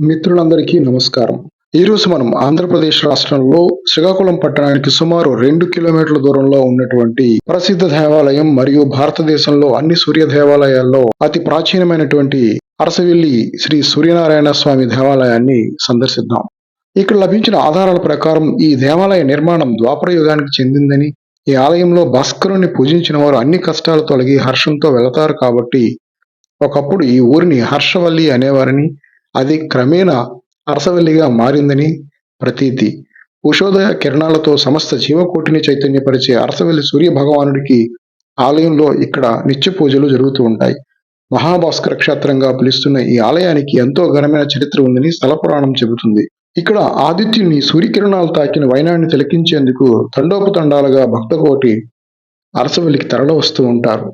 మిత్రులందరికీ నమస్కారం. ఈరోజు మనం ఆంధ్రప్రదేశ్ రాష్ట్రంలో శ్రీకాకుళం పట్టణానికి సుమారు 2 కిలోమీటర్ల దూరంలో ఉన్నటువంటి ప్రసిద్ధ దేవాలయం మరియు భారతదేశంలో అన్ని సూర్య దేవాలయాల్లో అతి ప్రాచీనమైనటువంటి అరసవిల్లి శ్రీ సూర్యనారాయణ స్వామి దేవాలయాన్ని సందర్శిద్దాం. ఇక్కడ లభించిన ఆధారాల ప్రకారం ఈ దేవాలయ నిర్మాణం ద్వాపర యుగానికి చెందిందని, ఈ ఆలయంలో భాస్కరుని పూజించిన వారు అన్ని కష్టాలు తొలగి హర్షంతో వెళతారు కాబట్టి ఒకప్పుడు ఈ ఊరిని హర్షవల్లి అనేవారని, అది క్రమేణా అరసవల్లిగా మారిందని ప్రతీతి. ఉషోదయ కిరణాలతో సమస్త జీవకోటిని చైతన్యపరిచే అరసవల్లి సూర్య భగవానుడికి ఆలయంలో ఇక్కడ నిత్య పూజలు జరుగుతూ ఉంటాయి. మహాభాస్కర క్షేత్రంగా పిలుస్తున్న ఈ ఆలయానికి ఎంతో ఘనమైన చరిత్ర ఉందని స్థల పురాణం చెబుతుంది. ఇక్కడ ఆదిత్యుని సూర్యకిరణాలు తాకిన వైనాన్ని తిలకించేందుకు తండోపతండాలుగా భక్తకోటి అరసవల్లికి తరలి వస్తూ ఉంటారు.